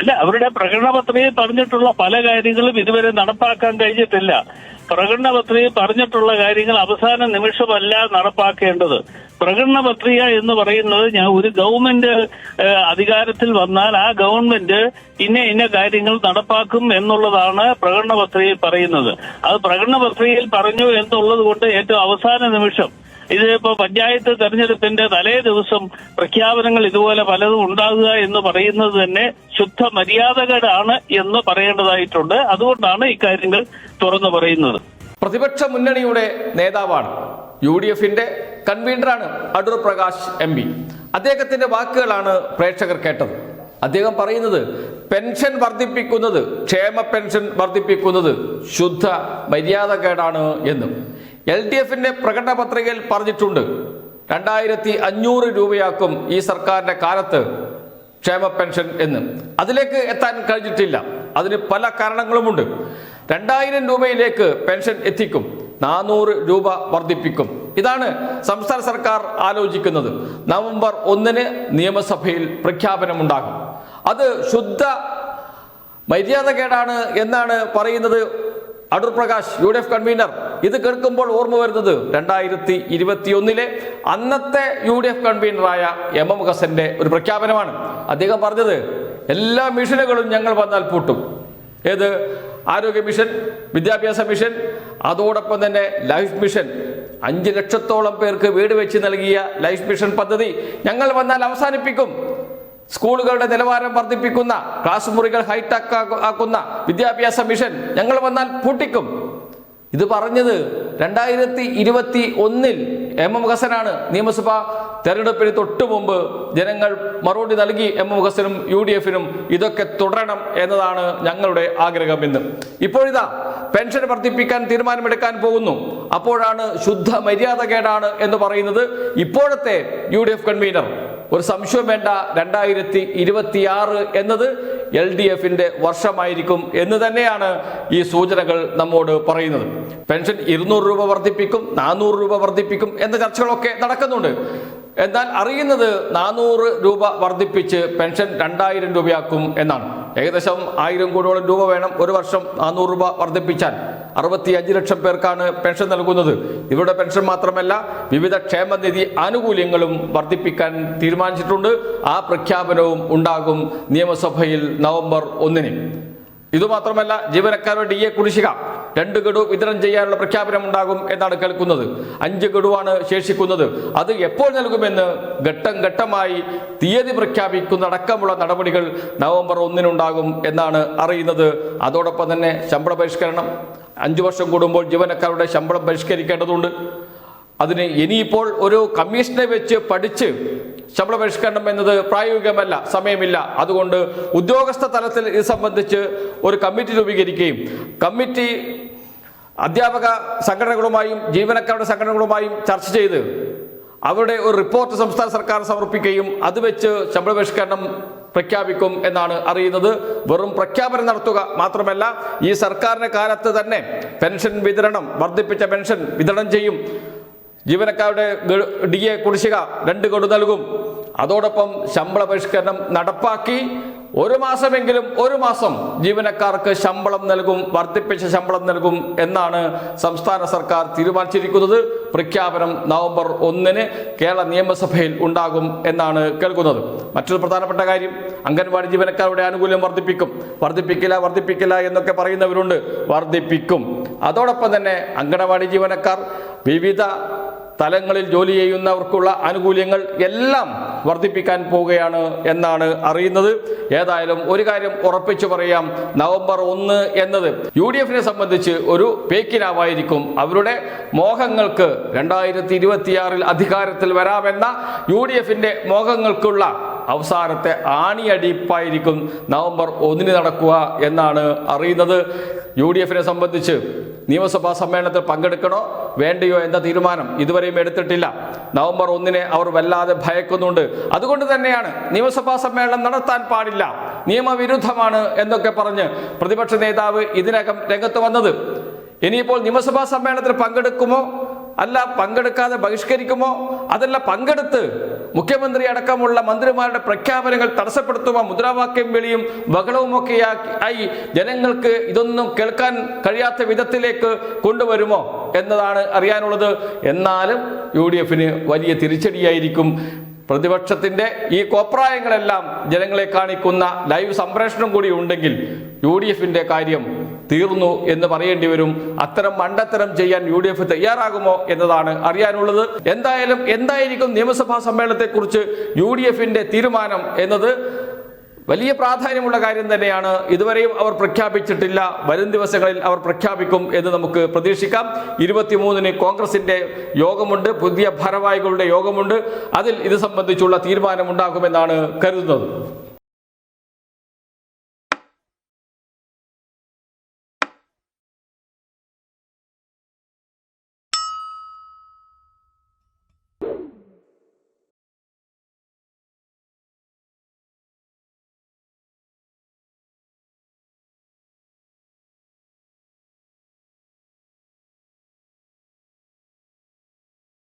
അല്ല, അവരുടെ പ്രകടന പത്രികയിൽ പറഞ്ഞിട്ടുള്ള പല കാര്യങ്ങളും ഇതുവരെ നടപ്പാക്കാൻ കഴിഞ്ഞിട്ടില്ല. പ്രകടന പത്രികയിൽ പറഞ്ഞിട്ടുള്ള കാര്യങ്ങൾ അവസാന നിമിഷമല്ല നടപ്പാക്കേണ്ടത്. പ്രകടന പത്രിക എന്ന് പറയുന്നത് ഒരു ഗവൺമെന്റ് അധികാരത്തിൽ വന്നാൽ ആ ഗവൺമെന്റ് ഇന്ന കാര്യങ്ങൾ നടപ്പാക്കും എന്നുള്ളതാണ് പ്രകടന പത്രികയിൽ പറയുന്നത്. അത് പ്രകടന പത്രികയിൽ പറഞ്ഞു എന്നുള്ളത് കൊണ്ട് ഏറ്റവും അവസാന നിമിഷം ഇതിപ്പോ പഞ്ചായത്ത് തെരഞ്ഞെടുപ്പിന്റെ തലേ ദിവസം പ്രഖ്യാപനങ്ങൾ ഇതുപോലെ പലതും ഉണ്ടാകുക എന്ന് പറയുന്നത് തന്നെ ശുദ്ധ മര്യാദകേടാണ് എന്ന് പറയേണ്ടതായിട്ടുണ്ട്. അതുകൊണ്ടാണ് ഇക്കാര്യങ്ങൾ തുറന്നു പറയുന്നത്. പ്രതിപക്ഷ മുന്നണിയുടെ നേതാവാണ്, UDFന്റെ കൺവീനറാണ് അടൂർ പ്രകാശ് MP. അദ്ദേഹത്തിന്റെ വാക്കുകളാണ് പ്രേക്ഷകർ കേട്ടത്. അദ്ദേഹം പറയുന്നത് പെൻഷൻ വർദ്ധിപ്പിക്കുന്നത്, ക്ഷേമ പെൻഷൻ വർദ്ധിപ്പിക്കുന്നത് ശുദ്ധ മര്യാദകേടാണ് എന്നും. LDFന്റെ പ്രകടന പത്രികയിൽ പറഞ്ഞിട്ടുണ്ട് 2500 രൂപയാക്കും ഈ സർക്കാരിന്റെ കാലത്ത് ക്ഷേമ പെൻഷൻ എന്ന്. അതിലേക്ക് എത്താൻ കഴിഞ്ഞിട്ടില്ല. അതിന് പല കാരണങ്ങളുമുണ്ട്. 2000 രൂപയിലേക്ക് പെൻഷൻ എത്തിക്കും, 400 രൂപ വർദ്ധിപ്പിക്കും. ഇതാണ് സംസ്ഥാന സർക്കാർ ആലോചിക്കുന്നത്. നവംബർ 1 നിയമസഭയിൽ പ്രഖ്യാപനമുണ്ടാകും. അത് ശുദ്ധ മര്യാദകേടാണ് എന്നാണ് പറയുന്നത് അടൂർ പ്രകാശ്, UDF കൺവീനർ. ഇത് കേൾക്കുമ്പോൾ ഓർമ്മ വരുന്നത് 2021 അന്നത്തെ UDF കൺവീനറായ MM ഹസന്റെ ഒരു പ്രഖ്യാപനമാണ്. അദ്ദേഹം പറഞ്ഞത് എല്ലാ മിഷനുകളും ഞങ്ങൾ വന്നാൽ പൂട്ടും. ഏത്? ആരോഗ്യ മിഷൻ, വിദ്യാഭ്യാസ മിഷൻ, അതോടൊപ്പം തന്നെ ലൈഫ് മിഷൻ. 5 ലക്ഷത്തോളം പേർക്ക് വീട് വെച്ച് നൽകിയ ലൈഫ് മിഷൻ പദ്ധതി ഞങ്ങൾ വന്നാൽ അവസാനിപ്പിക്കും. സ്കൂളുകളുടെ നിലവാരം വർദ്ധിപ്പിക്കുന്ന, ക്ലാസ് മുറികൾ ഹൈടെക് ആക്കുന്ന വിദ്യാഭ്യാസ മിഷൻ ഞങ്ങൾ വന്നാൽ പൂട്ടിക്കും. ഇത് പറഞ്ഞത് 2021 MM ഹസനാണ്. നിയമസഭാ തെരഞ്ഞെടുപ്പിന് തൊട്ടു മുമ്പ് ജനങ്ങൾ മറുപടി നൽകി MM ഹസനും UDFനും ഇതൊക്കെ തുടരണം എന്നതാണ് ഞങ്ങളുടെ ആഗ്രഹമെന്ന്. ഇപ്പോഴിതാ പെൻഷൻ വർദ്ധിപ്പിക്കാൻ തീരുമാനമെടുക്കാൻ പോകുന്നു. അപ്പോഴാണ് ശുദ്ധ മര്യാദകേടാണ് എന്ന് പറയുന്നത് ഇപ്പോഴത്തെ UDF കൺവീനർ. ഒരു സംശയം വേണ്ട, 2026 എന്നത് LDFന്റെ വർഷമായിരിക്കും എന്ന് തന്നെയാണ് ഈ സൂചനകൾ നമ്മോട് പറയുന്നത്. പെൻഷൻ 200 രൂപ വർദ്ധിപ്പിക്കും, 400 രൂപ വർദ്ധിപ്പിക്കും എന്ന ചർച്ചകളൊക്കെ നടക്കുന്നുണ്ട്. എന്നാൽ അറിയുന്നത് 400 രൂപ വർദ്ധിപ്പിച്ച് പെൻഷൻ 2000 രൂപയാക്കും എന്നാണ്. ഏകദേശം 1000 കോടിയോളം രൂപ വേണം ഒരു വർഷം 400 രൂപ വർദ്ധിപ്പിച്ചാൽ. 65 ലക്ഷം പേർക്കാണ് പെൻഷൻ നൽകുന്നത്. ഇവരുടെ പെൻഷൻ മാത്രമല്ല, വിവിധ ക്ഷേമനിധി ആനുകൂല്യങ്ങളും വർദ്ധിപ്പിക്കാൻ തീരുമാനിച്ചിട്ടുണ്ട്. ആ പ്രഖ്യാപനവും ഉണ്ടാകും നിയമസഭയിൽ നവംബർ 1. ഇതുമാത്രമല്ല, ജീവനക്കാരുടെ DA കുടിശ്ശിക 2 ഗഡു വിതരണം ചെയ്യാനുള്ള പ്രഖ്യാപനം ഉണ്ടാകും എന്നാണ് കേൾക്കുന്നത്. 5 ഗഡുവാണ് ശേഷിക്കുന്നത്. അത് എപ്പോൾ നൽകുമെന്ന് ഘട്ടം ഘട്ടമായി തീയതി പ്രഖ്യാപിക്കുന്ന അടക്കമുള്ള നടപടികൾ നവംബർ 1 ഉണ്ടാകും എന്നാണ് അറിയുന്നത്. അതോടൊപ്പം തന്നെ ശമ്പള പരിഷ്കരണം, 5 വർഷം കൂടുമ്പോൾ ജീവനക്കാരുടെ ശമ്പളം പരിഷ്കരിക്കേണ്ടതുണ്ട്. അതിന് ഇനിയിപ്പോൾ ഒരു കമ്മീഷനെ വെച്ച് പഠിച്ച് ശമ്പള പരിഷ്കരണം എന്നത് പ്രായോഗികമല്ല, സമയമില്ല. അതുകൊണ്ട് ഉദ്യോഗസ്ഥ തലത്തിൽ ഇത് സംബന്ധിച്ച് ഒരു കമ്മിറ്റി രൂപീകരിക്കുകയും കമ്മിറ്റി അധ്യാപക സംഘടനകളുമായും ജീവനക്കാരുടെ സംഘടനകളുമായും ചർച്ച ചെയ്ത് അവരുടെ ഒരു റിപ്പോർട്ട് സംസ്ഥാന സർക്കാർ സമർപ്പിക്കുകയും അത് വെച്ച് ശമ്പള പരിഷ്കരണം പ്രഖ്യാപിക്കും എന്നാണ് അറിയുന്നത്. വെറും പ്രഖ്യാപനം നടത്തുക മാത്രമല്ല, ഈ സർക്കാരിന്റെ കാലത്ത് തന്നെ പെൻഷൻ വിതരണം, വർദ്ധിപ്പിച്ച പെൻഷൻ വിതരണം ചെയ്യും. ജീവനക്കാരുടെ DA കുടിശ്ശിക 2 ഗഡു നൽകും. അതോടൊപ്പം ശമ്പള പരിഷ്കരണം നടപ്പാക്കി ഒരു മാസം ജീവനക്കാർക്ക് ശമ്പളം നൽകും, വർദ്ധിപ്പിച്ച ശമ്പളം നൽകും എന്നാണ് സംസ്ഥാന സർക്കാർ തീരുമാനിച്ചിരിക്കുന്നത്. പ്രഖ്യാപനം നവംബർ 1 കേരള നിയമസഭയിൽ ഉണ്ടാകും എന്നാണ് കേൾക്കുന്നത്. മറ്റൊരു പ്രധാനപ്പെട്ട കാര്യം, അംഗൻവാടി ജീവനക്കാരുടെ ആനുകൂല്യം വർദ്ധിപ്പിക്കില്ല എന്നൊക്കെ പറയുന്നവരുണ്ട്. വർദ്ധിപ്പിക്കും. അതോടൊപ്പം തന്നെ അംഗൻവാടി ജീവനക്കാർ വിവിധ തലങ്ങളിൽ ജോലി ചെയ്യുന്നവർക്കുള്ള ആനുകൂല്യങ്ങൾ എല്ലാം വർദ്ധിപ്പിക്കാൻ പോവുകയാണ് എന്നാണ് അറിയുന്നത്. ഏതായാലും ഒരു കാര്യം ഉറപ്പിച്ചു പറയാം, നവംബർ 1 എന്നത് UDFനെ സംബന്ധിച്ച് ഒരു പേക്കിനാവായിരിക്കും. അവരുടെ മോഹങ്ങൾക്ക് 2026 അധികാരത്തിൽ വരാമെന്ന UDFന്റെ മോഹങ്ങൾക്കുള്ള അവസാനത്തെ ആണിയടിപ്പായിരിക്കും നവംബർ 1 നടക്കുക എന്നാണ് അറിയുന്നത്. UDFനെ സംബന്ധിച്ച് നിയമസഭാ സമ്മേളനത്തിൽ പങ്കെടുക്കണോ വേണ്ടയോ എന്ന തീരുമാനം ഇതുവരെയും എടുത്തിട്ടില്ല. നവംബർ 1 അവർ വല്ലാതെ ഭയക്കുന്നുണ്ട്. അതുകൊണ്ട് തന്നെയാണ് നിയമസഭാ സമ്മേളനം നടത്താൻ പാടില്ല, നിയമവിരുദ്ധമാണ് എന്നൊക്കെ പറഞ്ഞ് പ്രതിപക്ഷ നേതാവ് ഇതിനകം രംഗത്ത് വന്നത്. ഇനിയിപ്പോൾ നിയമസഭാ സമ്മേളനത്തിൽ പങ്കെടുക്കുമോ അല്ല പങ്കെടുക്കാതെ ബഹിഷ്കരിക്കുമോ അതെല്ലാം പങ്കെടുത്ത് മുഖ്യമന്ത്രി അടക്കമുള്ള മന്ത്രിമാരുടെ പ്രഖ്യാപനങ്ങൾ തടസ്സപ്പെടുത്തുക, മുദ്രാവാക്യം വിളിയും ബഹളവുമൊക്കെ ആയി ജനങ്ങൾക്ക് ഇതൊന്നും കേൾക്കാൻ കഴിയാത്ത വിധത്തിലേക്ക് കൊണ്ടുവരുമോ എന്നതാണ് അറിയാനുള്ളത്. എന്നാലും UDF വലിയ തിരിച്ചടിയായിരിക്കും. പ്രതിപക്ഷത്തിന്റെ ഈ കോപ്രായങ്ങളെല്ലാം ജനങ്ങളെ കാണിക്കുന്ന ലൈവ് സംപ്രേഷണം കൂടി ഉണ്ടെങ്കിൽ UDF കാര്യം തീർന്നു എന്ന് പറയേണ്ടി വരും. അത്തരം മണ്ടത്തരം ചെയ്യാൻ UDF തയ്യാറാകുമോ എന്നതാണ് അറിയാനുള്ളത്. എന്തായിരിക്കും നിയമസഭാ സമ്മേളനത്തെക്കുറിച്ച് UDF തീരുമാനം എന്നത് വലിയ പ്രാധാന്യമുള്ള കാര്യം തന്നെയാണ്. ഇതുവരെയും അവർ പ്രഖ്യാപിച്ചിട്ടില്ല. വരും ദിവസങ്ങളിൽ അവർ പ്രഖ്യാപിക്കും എന്ന് നമുക്ക് പ്രതീക്ഷിക്കാം. 23-ന് കോൺഗ്രസിന്റെ യോഗമുണ്ട്, പുതിയ ഭാരവാഹികളുടെ യോഗമുണ്ട്. അതിൽ ഇത് സംബന്ധിച്ചുള്ള തീരുമാനമുണ്ടാകുമെന്നാണ് കരുതുന്നത്.